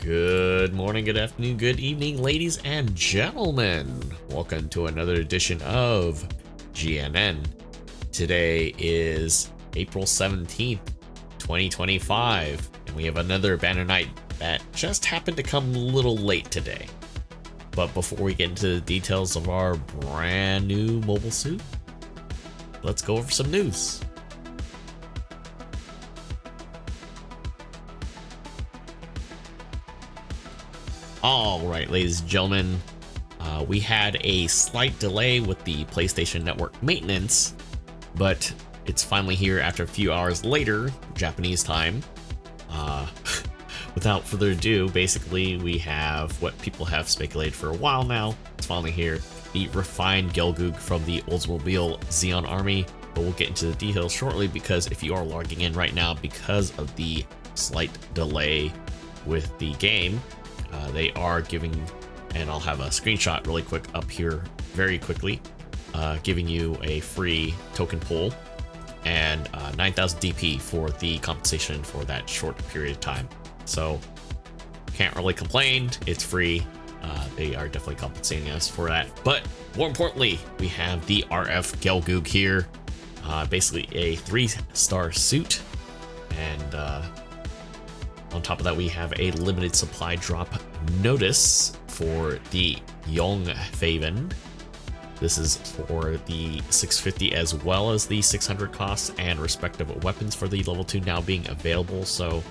Good morning, good afternoon, good evening, ladies and gentlemen. Welcome to another edition of GNN. Today is April 17th, 2025, and we have another banner night that just happened to come a little late today. But before we get into the details of our brand new mobile suit, let's go over some news. Alright, ladies and gentlemen, we had a slight delay with the PlayStation Network maintenance, but it's finally here after a few hours later, Japanese time. Without further ado, basically we have what people have speculated for a while now. It's finally here, the refined Gelgoog from the Oldsmobile Zeon Army, but we'll get into the details shortly because if you are logging in right now because of the slight delay with the game, they are giving, and I'll have a screenshot really quick up here very quickly, giving you a free token pool and 9,000 DP for the compensation for that short period of time. So can't really complain, it's free. They are definitely compensating us for that. But more importantly, we have the RF Gelgoog here, basically a 3-star suit, and on top of that, we have a limited supply drop notice for the Yongfaven. This is for the 650 as well as the 600 costs and respective weapons for the level 2 now being available. So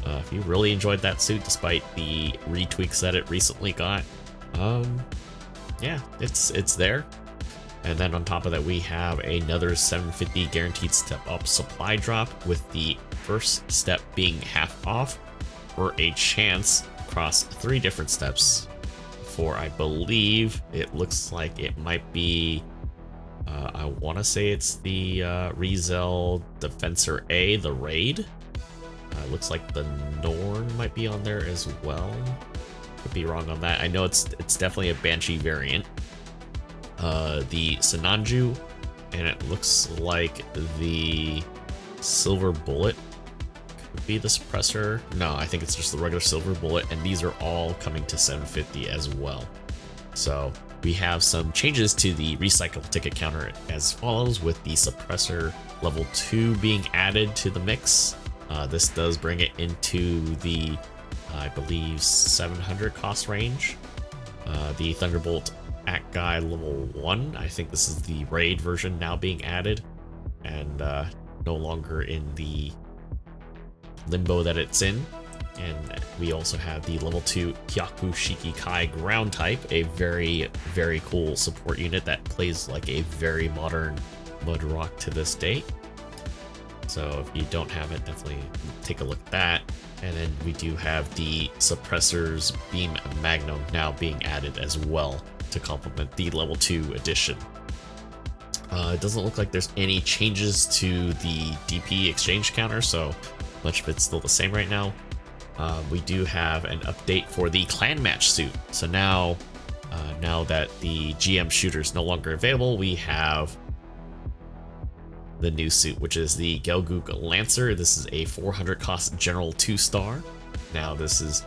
if you really enjoyed that suit despite the retweaks that it recently got, yeah, it's there. And then on top of that, we have another 750 guaranteed step up supply drop with the first step being half off, or a chance across 3 different steps for, I believe it looks like it might be, I want to say it's the Rizel Defensor A, the raid. Looks like the Norn might be on there as well. Could be wrong on that. I know it's definitely a Banshee variant. The Sinanju, and it looks like the Silver Bullet would be the suppressor. No, I think it's just the regular Silver Bullet, and these are all coming to 750 as well. So we have some changes to the recycle ticket counter as follows, with the suppressor level 2 being added to the mix. This does bring it into the, I believe, 700 cost range. The Thunderbolt Act Guy level 1, I think this is the raid version now being added, and no longer in the limbo that it's in. And we also have the level 2 Hyaku Shiki Kai ground type, a very, very cool support unit that plays like a very modern mud rock to this date. So if you don't have it, definitely take a look at that. And then we do have the suppressor's Beam Magnum now being added as well to complement the level 2 edition. It doesn't look like there's any changes to the DP exchange counter, so much of it's still the same right now. We do have an update for the clan match suit. So now that the GM shooter is no longer available, we have the new suit, which is the Gelgoog Lancer. This is a 400 cost general 2-star. Now this is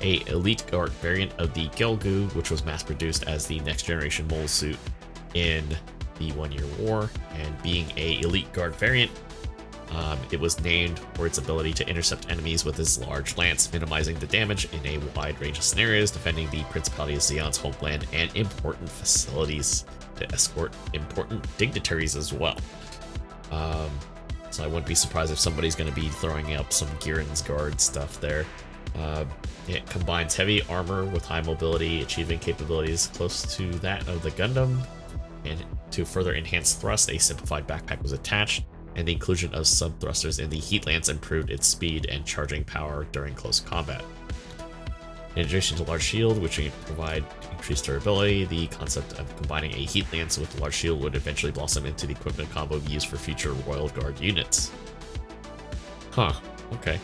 a Elite Guard variant of the Gelgoog, which was mass produced as the next generation mold suit in the 1-year war, and being a Elite Guard variant, it was named for its ability to intercept enemies with its large lance, minimizing the damage in a wide range of scenarios, defending the Principality of Zeon's homeland and important facilities, to escort important dignitaries as well. So I wouldn't be surprised if somebody's going to be throwing up some Girin's Guard stuff there. It combines heavy armor with high mobility, achieving capabilities close to that of the Gundam, and to further enhance thrust, a simplified backpack was attached, and the inclusion of sub-thrusters in the Heat Lance improved its speed and charging power during close combat. In addition to large shield, which can provide increased durability, the concept of combining a Heat Lance with a large shield would eventually blossom into the equipment combo used for future Royal Guard units. Huh, okay.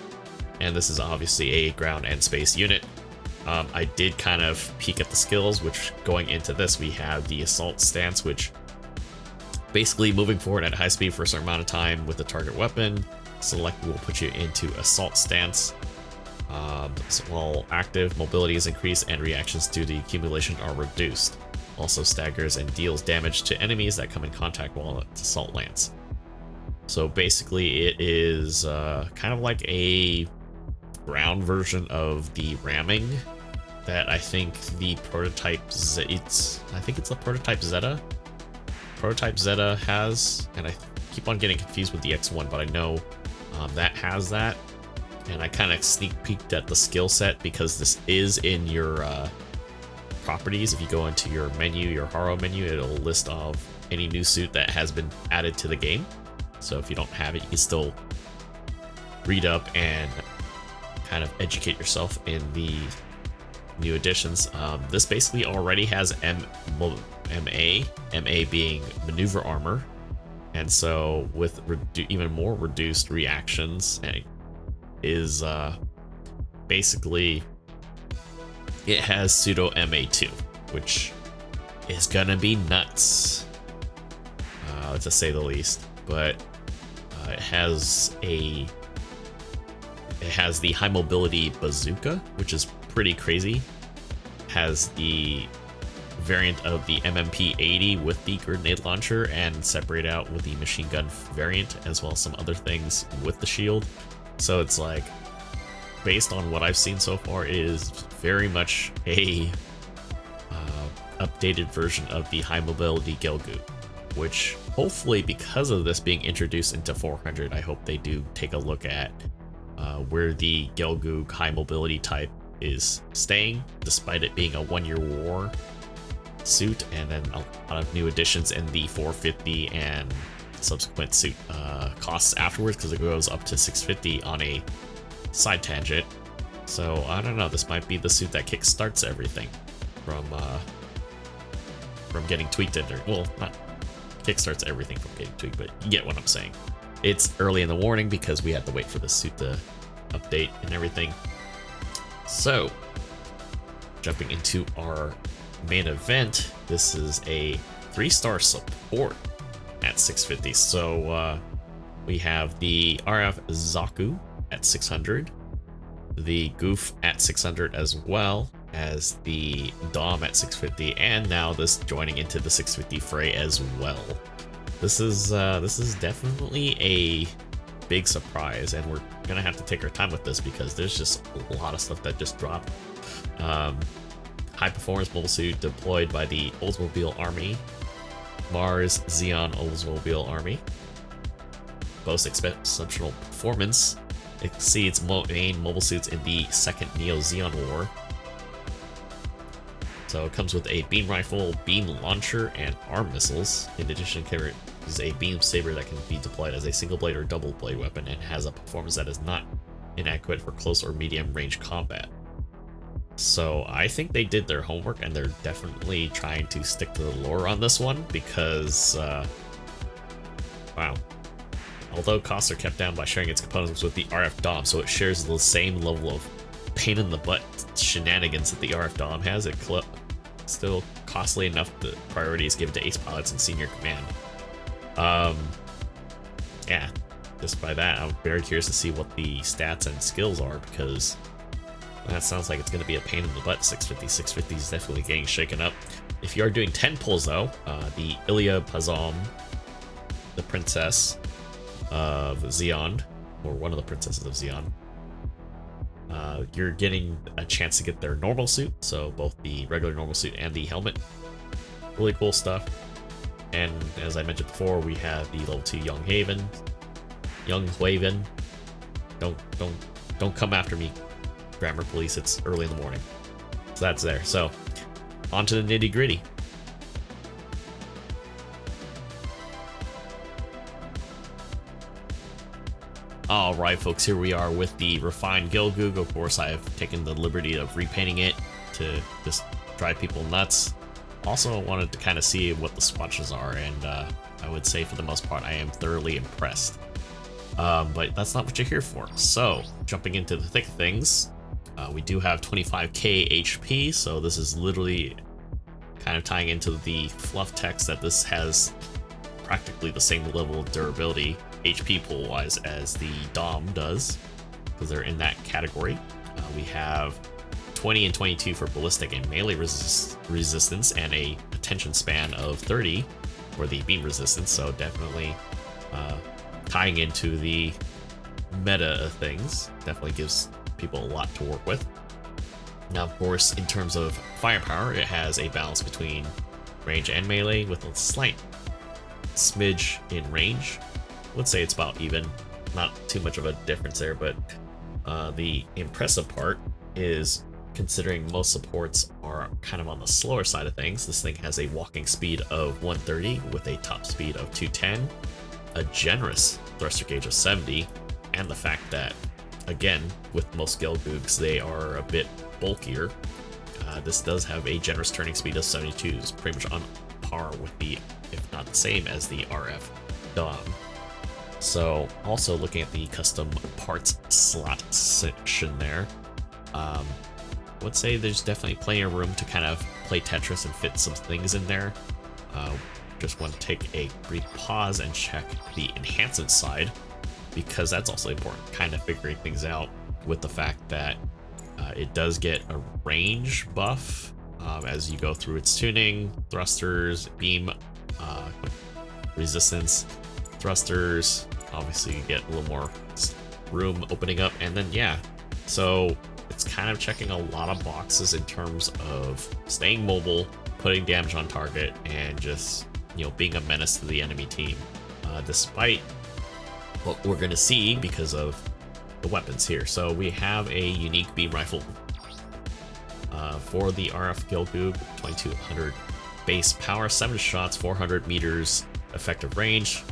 And this is obviously a ground and space unit. I did kind of peek at the skills, which going into this, we have the assault stance, which basically moving forward at high speed for a certain amount of time with the target weapon. Select will put you into assault stance. While active, mobility is increased and reactions to the accumulation are reduced. Also staggers and deals damage to enemies that come in contact while its assault lands. So basically it is kind of like a ground version of the ramming that I think the prototype I think it's the prototype Zeta. Prototype Zeta has, and I keep on getting confused with the X1, but I know that has that. And I kind of sneak peeked at the skill set because this is in your properties. If you go into your menu, your Haro menu, it'll list off any new suit that has been added to the game. So if you don't have it, you can still read up and kind of educate yourself in the new additions. This basically already has MA being maneuver armor, and so with even more reduced reactions, is basically it has pseudo MA2, which is gonna be nuts, to say the least. But it has the high mobility bazooka, which is pretty crazy. Has the variant of the MMP-80 with the grenade launcher and separate out with the machine gun variant, as well as some other things with the shield. So it's like, based on what I've seen so far, it is very much a updated version of the high mobility Gelgoog, which hopefully, because of this being introduced into 400, I hope they do take a look at where the Gelgoog high mobility type is staying, despite it being a one-year war suit, and then a lot of new additions in the 450 and subsequent suit costs afterwards, because it goes up to 650 on a side tangent. So I don't know, this might be the suit that kickstarts everything from getting tweaked, or well, not kickstarts everything from getting tweaked, but you get what I'm saying. It's early in the morning because we had to wait for the suit to update and everything. So jumping into our main event, this is a 3-star support at 650. So we have the RF Zaku at 600, the Goof at 600, as well as the Dom at 650, and now this joining into the 650 fray as well. This is definitely a big surprise, and we're gonna have to take our time with this because there's just a lot of stuff that just dropped. High performance mobile suit deployed by the Oldsmobile Army, Mars Zeon Oldsmobile Army. Boasts exceptional performance, exceeds main mobile suits in the second Neo Zeon War. So it comes with a beam rifle, beam launcher, and arm missiles. In addition, it is a beam saber that can be deployed as a single blade or double blade weapon, and has a performance that is not inadequate for close or medium range combat. So I think they did their homework, and they're definitely trying to stick to the lore on this one, because wow. Although costs are kept down by sharing its components with the RF Dom, so it shares the same level of pain in the butt shenanigans that the RF Dom has, it still costly enough that priority is given to ace pilots and senior command. Yeah, just by that, I'm very curious to see what the stats and skills are, because that sounds like it's going to be a pain in the butt. 650. 650 is definitely getting shaken up. If you are doing 10 pulls, though, the Ilya Pazom, the princess of Zeon, or one of the princesses of Zeon, you're getting a chance to get their normal suit, so both the regular normal suit and the helmet. Really cool stuff. And as I mentioned before, we have the level 2 Young Haven. Don't come after me, grammar police. It's early in the morning. So that's there. So on to the nitty gritty. Alright folks, here we are with the refined Gelgoog. Of course, I've taken the liberty of repainting it to just drive people nuts. Also, I wanted to kind of see what the swatches are, and I would say for the most part I am thoroughly impressed. But that's not what you're here for. So, jumping into the thick of things, we do have 25k HP, so this is literally kind of tying into the fluff text that this has practically the same level of durability HP pool wise as the Dom does, because they're in that category. We have 20 and 22 for ballistic and melee resistance, and a attention span of 30 for the beam resistance, so definitely tying into the meta of things. Definitely gives people a lot to work with. Now, of course, in terms of firepower, it has a balance between range and melee, with a slight smidge in range. I would say it's about even, not too much of a difference there, but the impressive part is, considering most supports are kind of on the slower side of things, this thing has a walking speed of 130 with a top speed of 210, a generous thruster gauge of 70, and the fact that, again, with most Gelgoogs, they are a bit bulkier. This does have a generous turning speed of 72, is pretty much on par with the, if not the same as, the RF Dom. So, also looking at the custom parts slot section there, I would say there's definitely plenty of room to kind of play Tetris and fit some things in there. Just want to take a brief pause and check the enhancement side, because that's also important, kind of figuring things out with the fact that it does get a range buff as you go through its tuning, thrusters, beam resistance, thrusters. Obviously you get a little more room opening up, and then yeah, so it's kind of checking a lot of boxes in terms of staying mobile, putting damage on target, and just, you know, being a menace to the enemy team, despite what we're going to see because of the weapons here. So we have a unique beam rifle for the RF Gelgoog, 2200 base power, 7 shots, 400 meters effective range,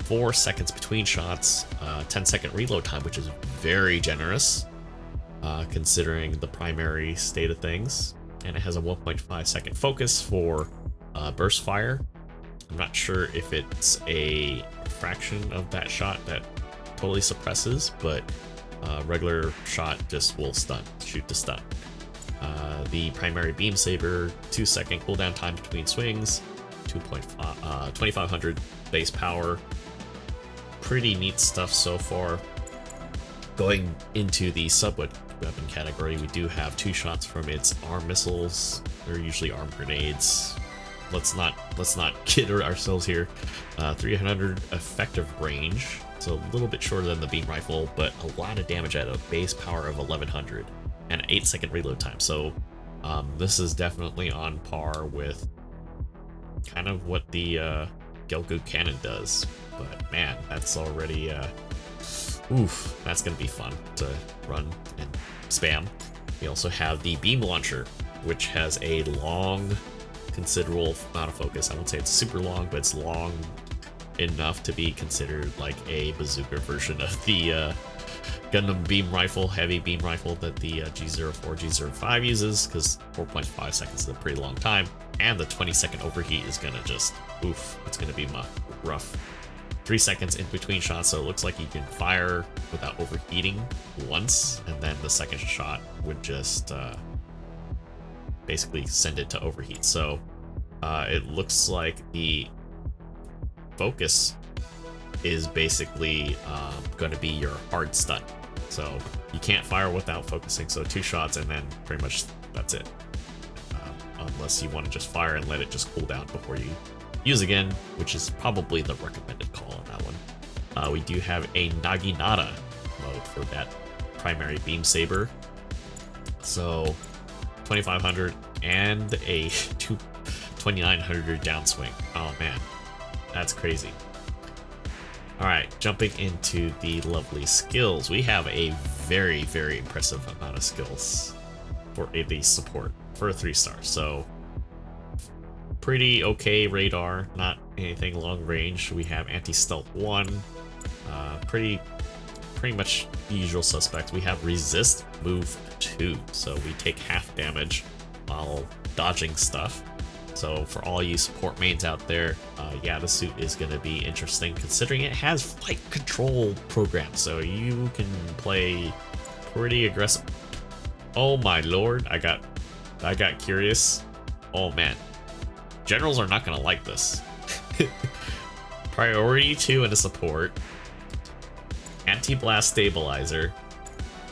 4 seconds between shots, 10-second reload time, which is very generous considering the primary state of things, and it has a 1.5 second focus for burst fire. I'm not sure if it's a fraction of that shot that totally suppresses, but regular shot just will stun, shoot to stun. The primary beam saber, 2-second cooldown time between swings, 2500 base power. Pretty neat stuff so far. Going into the sub-weapon category, we do have 2 shots from its arm missiles. They're usually arm grenades. Let's not kid ourselves here. 300 effective range, so a little bit shorter than the beam rifle, but a lot of damage at a base power of 1100 and 8-second reload time. So this is definitely on par with kind of what the Gelgoog cannon does. But man, that's already oof, that's gonna be fun to run and spam. We also have the beam launcher, which has a long, considerable amount of focus. I won't say it's super long, but it's long enough to be considered like a bazooka version of the Gundam beam rifle, heavy beam rifle that the G04, G05 uses, because 4.5 seconds is a pretty long time, and the 20-second overheat is gonna just, oof, it's gonna be rough. 3 seconds in between shots, so it looks like you can fire without overheating once, and then the second shot would just basically send it to overheat. So it looks like the focus is basically going to be your hard stun. So you can't fire without focusing, so 2 shots and then pretty much that's it. Unless you want to just fire and let it just cool down before you use again, which is probably the recommended call on that one. We do have a Naginata mode for that primary beam saber. So 2500 and a 2900 downswing. Oh man, that's crazy. Alright, jumping into the lovely skills. We have a very, very impressive amount of skills for the support for a 3-star. So pretty okay radar, not anything long range. We have anti-stealth 1, pretty much the usual suspects. We have resist move 2, so we take half damage while dodging stuff. So for all you support mains out there, yeah, the suit is going to be interesting considering it has flight control programs, so you can play pretty aggressive. Oh my lord, I got curious. Oh man, generals are not going to like this. Priority 2 in a support, anti-blast stabilizer,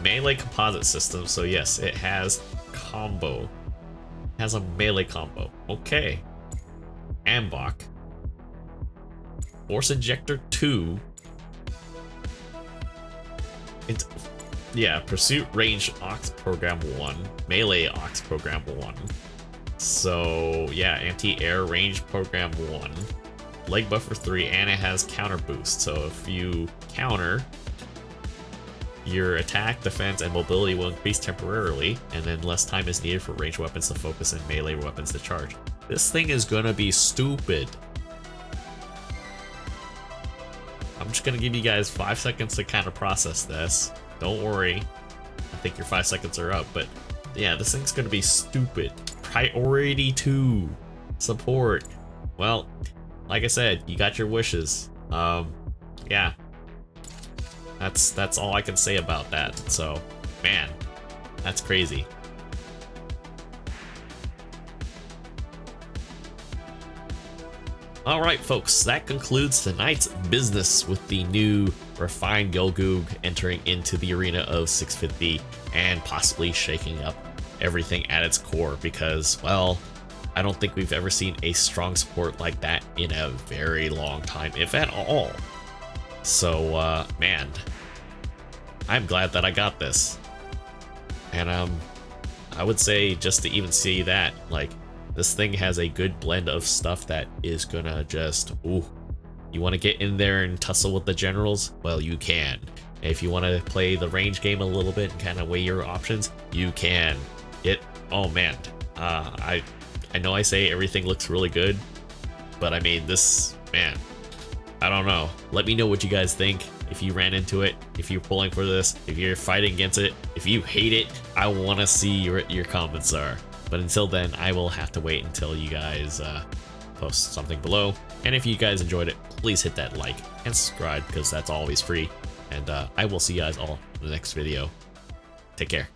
melee composite system, so yes, it has combo. It has a melee combo. Okay. Ambok. Force Injector 2. Yeah, Pursuit Range Ox Program 1. Melee Ox Program 1. So, yeah, Anti-Air Range Program 1. Leg Buffer 3, and it has Counter Boost. So if you counter, your attack, defense, and mobility will increase temporarily, and then less time is needed for ranged weapons to focus and melee weapons to charge. This thing is gonna be stupid. I'm just gonna give you guys 5 seconds to kind of process this. Don't worry. I think your 5 seconds are up, but yeah, this thing's gonna be stupid. Priority 2 support. Well, like I said, you got your wishes. Yeah. That's all I can say about that. So, man, that's crazy. Alright folks, that concludes tonight's business with the new refined Gelgoog entering into the arena of 650 and possibly shaking up everything at its core because, well, I don't think we've ever seen a strong support like that in a very long time, if at all. So, man, I'm glad that I got this. And, I would say just to even see that, like, this thing has a good blend of stuff that is gonna just, ooh, you want to get in there and tussle with the generals? Well, you can. If you want to play the range game a little bit and kind of weigh your options, you can. Oh man, I know I say everything looks really good, but I mean, this, man, I don't know. Let me know what you guys think. If you ran into it, if you're pulling for this, if you're fighting against it, if you hate it, I want to see what your comments are. But until then, I will have to wait until you guys post something below. And if you guys enjoyed it, please hit that like and subscribe because that's always free. And I will see you guys all in the next video. Take care.